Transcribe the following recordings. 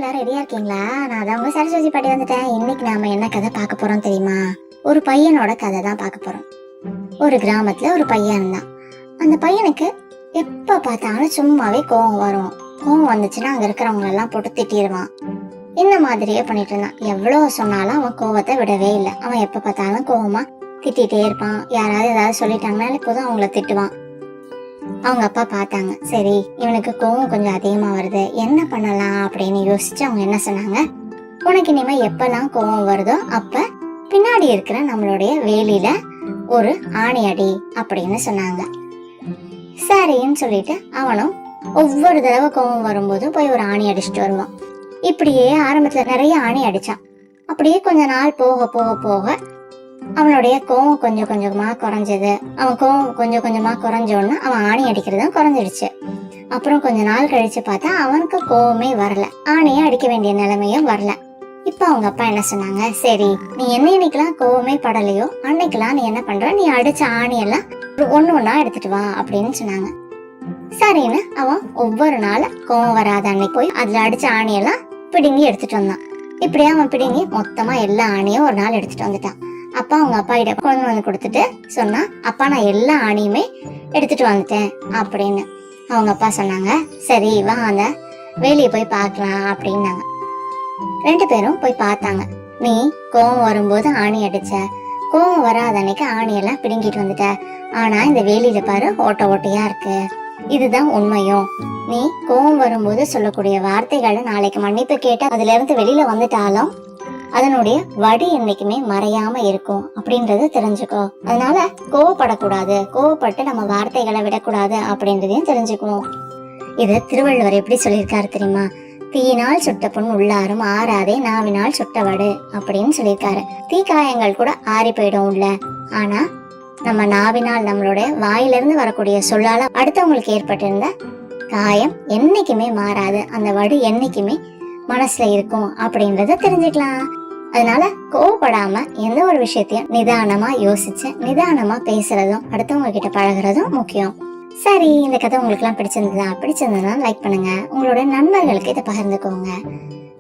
எல்லாரும் ரெடியா இருக்கீங்களா? நான் தான் உங்க சரஸ்வதி பாட்டி வந்துட்டேன். இன்னைக்கு நாம என்ன கதை பார்க்க போறோம் தெரியுமா? ஒரு பையனோட கதை தான் பார்க்க போறோம். ஒரு கிராமத்துல ஒரு பையன் இருந்தான். அந்த பையனுக்கு எப்ப பார்த்தாலும் சும்மாவே கோவம் வரும். கோவம் வந்துச்சுன்னா அங்க இருக்கிறவங்க எல்லாம் போட்டு திட்டிடுவான். இந்த மாதிரியே பண்ணிட்டு இருந்தான். எவ்வளவு சொன்னாலும் அவன் கோவத்தை விடவே இல்லை. அவன் எப்ப பார்த்தாலும் கோவமா திட்டிகிட்டே இருப்பான். யாராவது ஏதாவது சொல்லிட்டாங்கன்னா இப்போதும் அவங்கள திட்டுவான். அவங்க அப்பா பார்த்தாங்க. சரி, இவனுக்கு கோவம் கொஞ்சம் அதிகமா வருது, என்ன பண்ணலாம் அப்படின்னு யோசிச்சு அவங்க என்ன சொன்னாங்க, உனக்கு இனிமே எப்பெல்லாம் கோவம் வருதோ அப்ப பின்னாடி இருக்கிற நம்மளுடைய வேலியில ஒரு ஆணி அடி அப்படின்னு சொன்னாங்க. சரின்னு சொல்லிட்டு அவனும் ஒவ்வொரு தடவை கோவம் வரும்போதும் போய் ஒரு ஆணி அடிச்சுட்டு வருவான். இப்படியே ஆரம்பத்துல நிறைய ஆணி அடிச்சான். அப்படியே கொஞ்ச நாள் போக போக போக அவனுடைய கோவம் கொஞ்சம் கொஞ்சமா குறைஞ்சது. அவன் கோவம் கொஞ்சம் கொஞ்சமா குறைஞ்சோன்னு அவன் ஆணி அடிக்கிறதும் குறைஞ்சிடுச்சு. அப்புறம் கொஞ்ச நாள் கழிச்சு பார்த்தா அவனுக்கு கோவமே வரல, ஆணியை அடிக்க வேண்டிய நிலைமையும் வரல. இப்ப அவங்க அப்பா என்ன சொன்னாங்க, சரி நீ என்னைக்கெல்லாம் கோவமே படலையோ அன்னைக்கெல்லாம் நீ என்ன பண்ற, நீ அடிச்ச ஆணியெல்லாம் ஒண்ணு ஒண்ணா எடுத்துட்டு வா அப்படின்னு சொன்னாங்க. சரின்னு அவன் ஒவ்வொரு நாள் கோவம் வராத அன்னைக்கு போய் அதுல அடிச்ச ஆணியெல்லாம் பிடுங்கி எடுத்துட்டு வந்தான். இப்படியே அவன் பிடுங்கி மொத்தமா எல்லா ஆணியும் ஒரு நாள் எடுத்துட்டு வந்துட்டான். அப்பா அவங்க அப்பா கிட்ட கொண்டு வந்து கொடுத்துட்டு சொன்னா, அப்பா நான் எல்லா ஆணியுமே எடுத்துட்டு வந்துட்டேன் அப்படின்னு. அவங்க அப்பா சொன்னாங்க, சரி வா அந்த வேலையை போய் பார்க்கலாம் அப்படின்னாங்க. 2 பேரும் போய் பார்த்தாங்க. நீ கோவம் வரும்போது ஆணி அடிச்ச, கோவம் வராத அன்னைக்கு ஆணியெல்லாம் பிடுங்கிட்டு வந்துட்ட. ஆனா இந்த வேலியில பாரு ஓட்ட ஓட்டையா இருக்கு. இதுதான் உண்மையும். நீ கோவம் வரும்போது சொல்லக்கூடிய வார்த்தைகளை நாளைக்கு மன்னிப்பு கேட்டு அதுல இருந்து வெளியில வந்துட்டாலும் அதனுடைய வடி என்னைக்குமே மறையாம இருக்கும் அப்படின்றது தெரிஞ்சுக்கோ. அதனால கோவப்படக்கூடாது, கோவப்பட்டு நம்ம வார்த்தைகளை விடக்கூடாது அப்படின்றதையும் தெரிஞ்சுக்குவோம். இது திருவள்ளுவர் எப்படி சொல்லியிருக்காரு தெரியுமா? தீயினால் சுட்ட புண் உள்ளாரும் ஆறாதே நாவினால் சுட்ட வடு அப்படின்னு சொல்லியிருக்காரு. தீக்காயங்கள் கூட ஆறி போயிடும் உள்ள. ஆனா நம்ம நாவினால் நம்மளுடைய வாயிலிருந்து வரக்கூடிய சொல்லால அடுத்தவங்களுக்கு ஏற்பட்டிருந்த காயம் என்னைக்குமே மாறாது, அந்த வடு என்னைக்குமே மனசுல இருக்கும் அப்படின்றத தெரிஞ்சுக்கலாம். அதனால கோவப்படாம எந்த ஒரு விஷயத்தையும் நிதானமா யோசிச்சு நிதானமா பேசுறதும் அடுத்தவங்க கிட்ட பழகுறதும் முக்கியம். சரி, இந்த கதை உங்களுக்கு எல்லாம் பிடிச்சிருந்ததுன்னா லைக் பண்ணுங்க, உங்களோட நண்பர்களுக்கு இதை பகிர்ந்துக்கோங்க.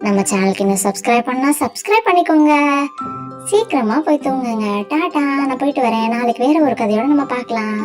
நம்ம சேனலுக்கு இன்னும் சப்ஸ்கிரைப் பண்ணா சப்ஸ்கிரைப் பண்ணிக்கோங்க. சீக்கிரமா போய் தூங்குங்க. டாடா, நான் போயிட்டு வரேன். நாளைக்கு வேற ஒரு கதையோட நம்ம பார்க்கலாம்.